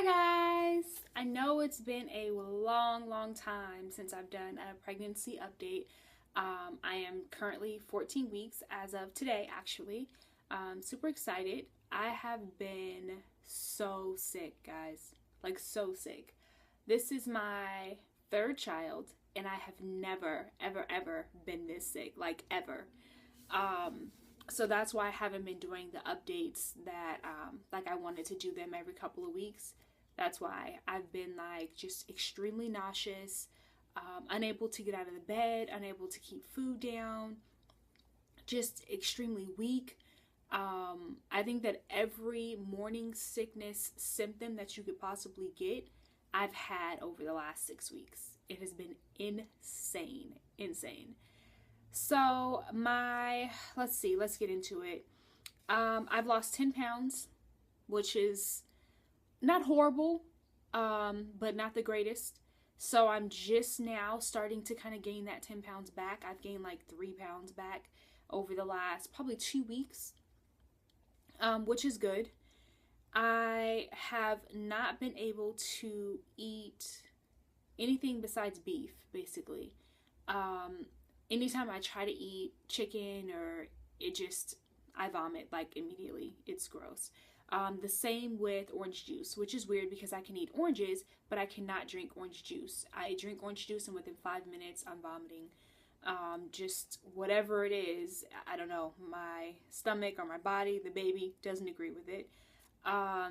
Hi guys! I know it's been a long time since I've done a pregnancy update. I am currently 14 weeks as of today, actually. Super excited. I have been so sick, guys. Like, so sick. This is my third child, and I have never, ever been this sick. Like, ever. So that's why I haven't been doing the updates that like I wanted to do them every couple of weeks. That's why I've been like just extremely nauseous, unable to get out of the bed, unable to keep food down, just extremely weak. I think that every morning sickness symptom that you could possibly get, I've had over the last 6 weeks. It has been insane. So let's get into it. I've lost 10 pounds, which is not horrible, but not the greatest. So I'm just now starting to kind of gain that 10 pounds back. I've gained like 3 pounds back over the last probably 2 weeks, which is good. I have not been able to eat anything besides beef, basically. Anytime I try to eat chicken or I vomit like immediately. It's gross. The same with orange juice, which is weird because I can eat oranges, but I cannot drink orange juice. I drink orange juice and within 5 minutes I'm vomiting. Just whatever it is, I don't know, my stomach or my body, the baby doesn't agree with it. I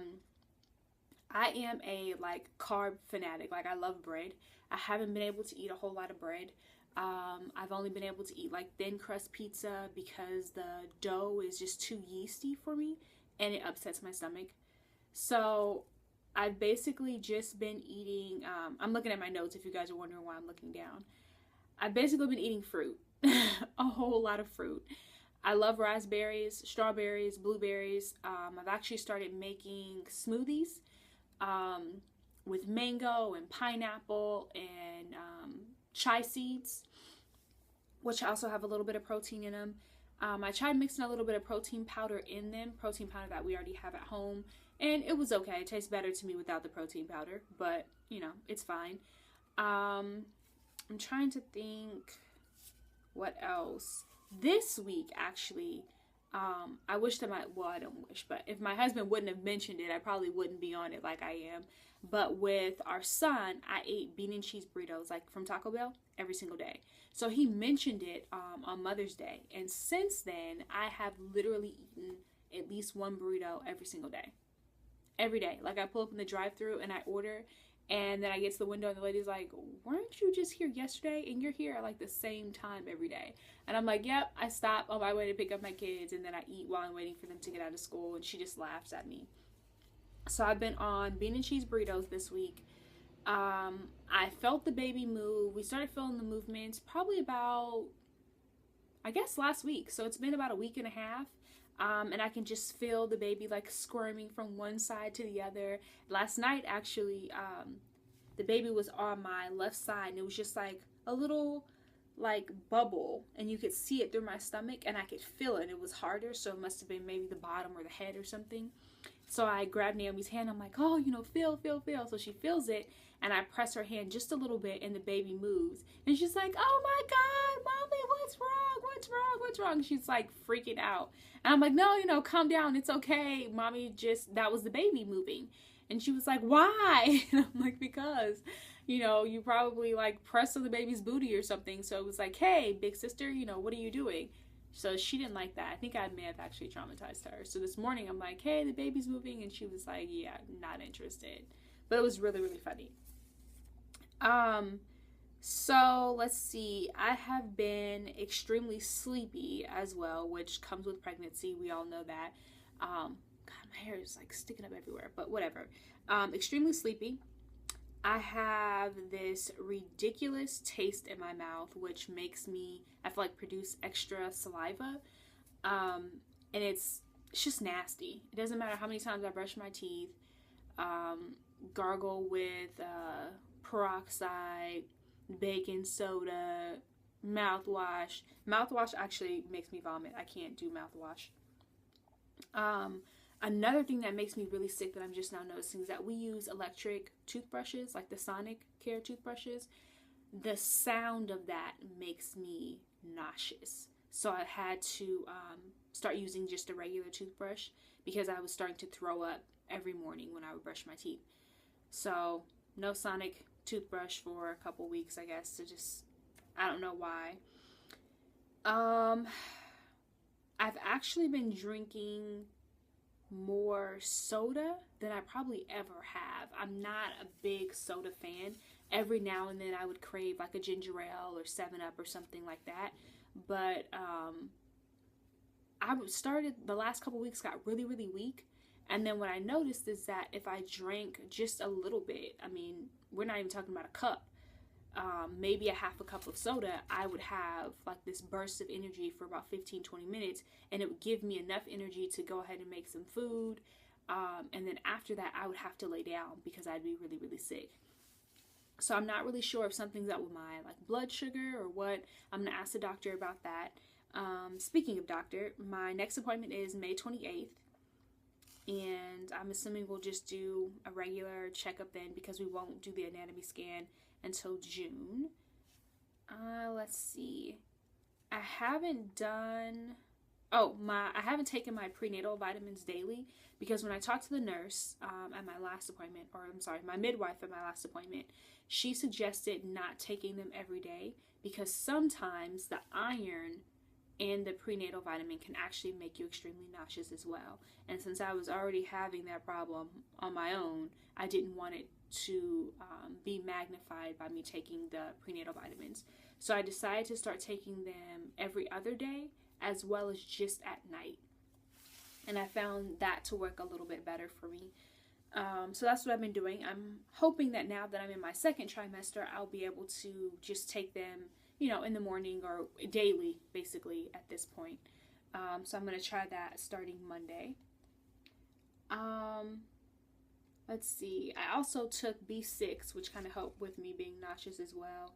am a like carb fanatic. Like, I love bread. I haven't been able to eat a whole lot of bread. I've only been able to eat like thin crust pizza because the dough is just too yeasty for me and it upsets my stomach. So I've basically just been eating, I'm looking at my notes if you guys are wondering why I'm looking down. I've basically been eating fruit, a whole lot of fruit. I love raspberries, strawberries, blueberries. I've actually started making smoothies with mango and pineapple and chia seeds, which also have a little bit of protein in them. I tried mixing a little bit of protein powder in them, protein powder that we already have at home, and it was okay. It tastes better to me without the protein powder, but you know, it's fine. I'm trying to think what else. This week, actually, I wish that I don't wish, but if my husband wouldn't have mentioned it, I probably wouldn't be on it like I am. But with our son, I ate bean and cheese burritos, like from Taco Bell, every single day. So he mentioned it on Mother's Day. And since then, I have literally eaten at least one burrito every single day. Every day. Like, I pull up in the drive-thru and I order, and then I get to the window and the lady's like, weren't you just here yesterday? And you're here at like the same time every day. And I'm like, yep, I stop on my way to pick up my kids, and then I eat while I'm waiting for them to get out of school. And she just laughs at me. So I've been on bean and cheese burritos this week. I felt the baby move. We started feeling the movements probably about, I guess, last week. So it's been about a week and a half. And I can just feel the baby like squirming from one side to the other. Last night, actually, the baby was on my left side, and it was just like a little like bubble, and you could see it through my stomach, and I could feel it. It was harder, so it must have been maybe the bottom or the head or something. So I grabbed Naomi's hand. I'm like, oh, you know, feel. So she feels it, and I press her hand just a little bit, and the baby moves. And she's like, oh my God, Mommy, what's wrong? She's like freaking out. And I'm like, no, you know, calm down. It's okay. Mommy, that was the baby moving. And she was like, why? And I'm like, because, you know, you probably like pressed on the baby's booty or something. So it was like, hey, big sister, you know, what are you doing? So she didn't like that. I think I may have actually traumatized her. So this morning I'm like, hey, the baby's moving. And she was like, yeah, not interested. But it was really funny. So let's see. I have been extremely sleepy as well, which comes with pregnancy. We all know that. God, my hair is like sticking up everywhere, but whatever. Extremely sleepy. I have this ridiculous taste in my mouth, which makes me, I feel like, produce extra saliva. And it's just nasty. It doesn't matter how many times I brush my teeth, gargle with peroxide, baking soda, mouthwash. Mouthwash actually makes me vomit. I can't do mouthwash. Another thing that makes me really sick that I'm just now noticing is that we use electric toothbrushes, like the Sonic Care toothbrushes. The sound of that makes me nauseous. So I had to start using just a regular toothbrush because I was starting to throw up every morning when I would brush my teeth. So no Sonic toothbrush for a couple weeks, I guess. To just, I don't know why. I've actually been drinking more soda than I probably ever have. I'm not a big soda fan. Every now and then I would crave like a ginger ale or 7-Up or something like that. But I started, the last couple weeks got really, really weak. And then what I noticed is that if I drank just a little bit, I mean, we're not even talking about a cup, maybe a half a cup of soda, I would have like this burst of energy for about 15-20 minutes, and it would give me enough energy to go ahead and make some food, and then after that I would have to lay down because I'd be really, really sick. So I'm not really sure if something's up with my like blood sugar or what. I'm gonna ask the doctor about that. Speaking of doctor, my next appointment is May 28th, and I'm assuming we'll just do a regular checkup then because we won't do the anatomy scan until June. Let's see. I haven't taken my prenatal vitamins daily because when I talked to the nurse at my last appointment, or I'm sorry, my midwife at my last appointment, she suggested not taking them every day because sometimes the iron in the prenatal vitamin can actually make you extremely nauseous as well. And since I was already having that problem on my own, I didn't want it to be magnified by me taking the prenatal vitamins. So I decided to start taking them every other day as well as just at night. And I found that to work a little bit better for me. So that's what I've been doing. I'm hoping that now that I'm in my second trimester, I'll be able to just take them, in the morning or daily, basically, at this point. So I'm going to try that starting Monday. Let's see. I also took B6, which kind of helped with me being nauseous as well.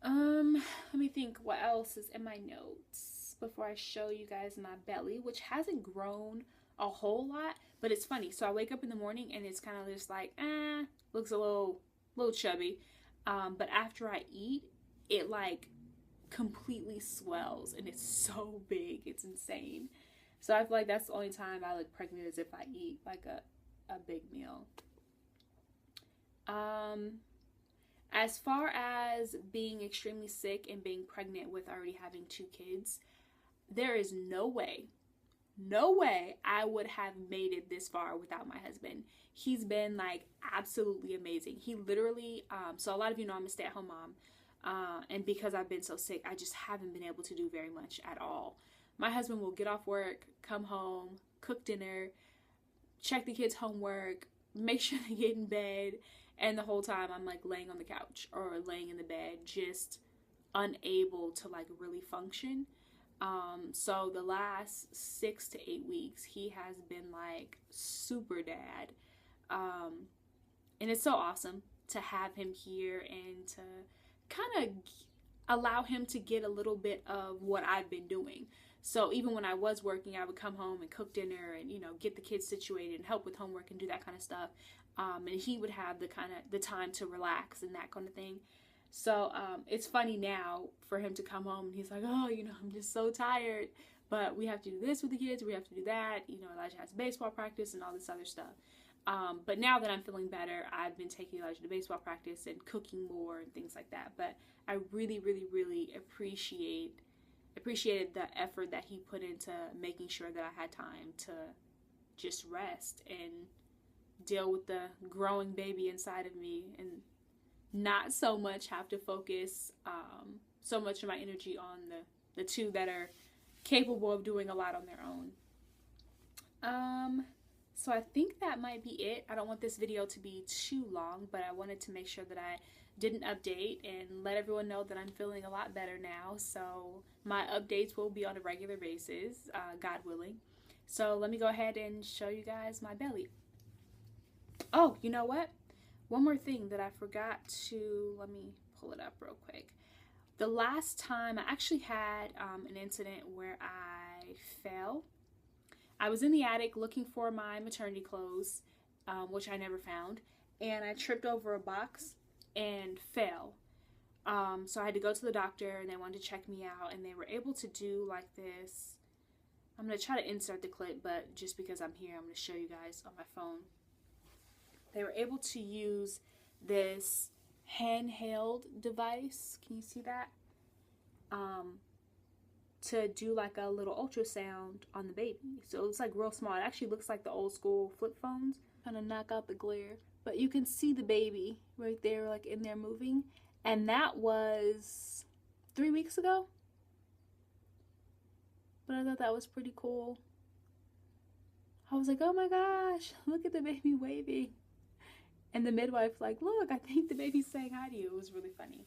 Let me think what else is in my notes before I show you guys my belly, which hasn't grown a whole lot, but it's funny. So I wake up in the morning and it's kind of just like, looks a little chubby. But after I eat, it like completely swells and it's so big. It's insane. So I feel like that's the only time I look pregnant is if I eat like a big meal. As far as being extremely sick and being pregnant with already having 2 kids, there is no way I would have made it this far without my husband. He's been like absolutely amazing. He literally, so a lot of you know I'm a stay-at-home mom, and because I've been so sick, I just haven't been able to do very much at all. My husband will get off work, come home, cook dinner, check the kids' homework, make sure they get in bed, and the whole time I'm like laying on the couch or laying in the bed, just unable to like really function. So the last 6 to 8 weeks, he has been like super dad. And it's so awesome to have him here and to kind of allow him to get a little bit of what I've been doing. So even when I was working, I would come home and cook dinner and, get the kids situated and help with homework and do that kind of stuff. And he would have the time to relax and that kind of thing. So it's funny now for him to come home and he's like, oh, I'm just so tired, but we have to do this with the kids, we have to do that, Elijah has baseball practice and all this other stuff. But now that I'm feeling better, I've been taking Elijah to baseball practice and cooking more and things like that. But I really, really, really appreciated the effort that he put into making sure that I had time to just rest and deal with the growing baby inside of me and not so much have to focus so much of my energy on the 2 that are capable of doing a lot on their own. So I think that might be it. I don't want this video to be too long, but I wanted to make sure that I did an update and let everyone know that I'm feeling a lot better now. So my updates will be on a regular basis, God willing. So let me go ahead and show you guys my belly. Oh, you know what? One more thing that I forgot to, let me pull it up real quick. The last time I actually had an incident where I fell. I was in the attic looking for my maternity clothes, which I never found, and I tripped over a box and fell. So I had to go to the doctor, and they wanted to check me out, and they were able to do like this. I'm going to try to insert the clip, but just because I'm here, I'm going to show you guys on my phone. They were able to use this handheld device. Can you see that? To do like a little ultrasound on the baby. So it's like real small. It actually looks like the old school flip phones. Kind of knock out the glare. But you can see the baby right there, like in there moving. And that was 3 weeks ago. But I thought that was pretty cool. I was like, oh my gosh, look at the baby waving. And the midwife like, look, I think the baby's saying hi to you. It was really funny.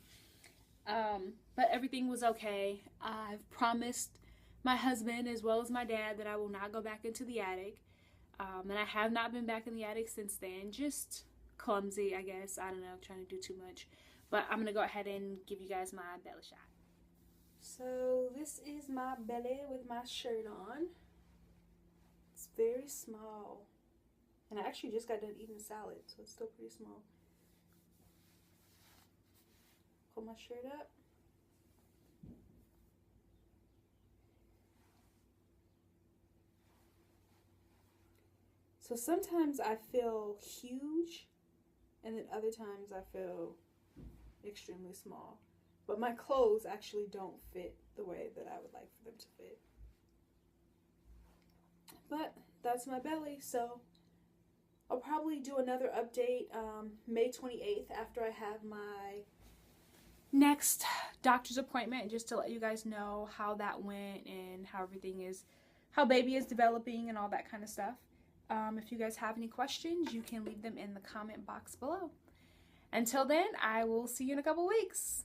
But everything was okay. I've promised my husband as well as my dad that I will not go back into the attic. And I have not been back in the attic since then. Just clumsy, I guess. I don't know, trying to do too much. But I'm going to go ahead and give you guys my belly shot. So this is my belly with my shirt on. It's very small. And I actually just got done eating salad, so it's still pretty small. Pull my shirt up. So sometimes I feel huge, and then other times I feel extremely small. But my clothes actually don't fit the way that I would like for them to fit. But that's my belly, so I'll probably do another update May 28th after I have my next doctor's appointment, just to let you guys know how that went and how everything is, how baby is developing and all that kind of stuff. If you guys have any questions, you can leave them in the comment box below. Until then, I will see you in a couple weeks.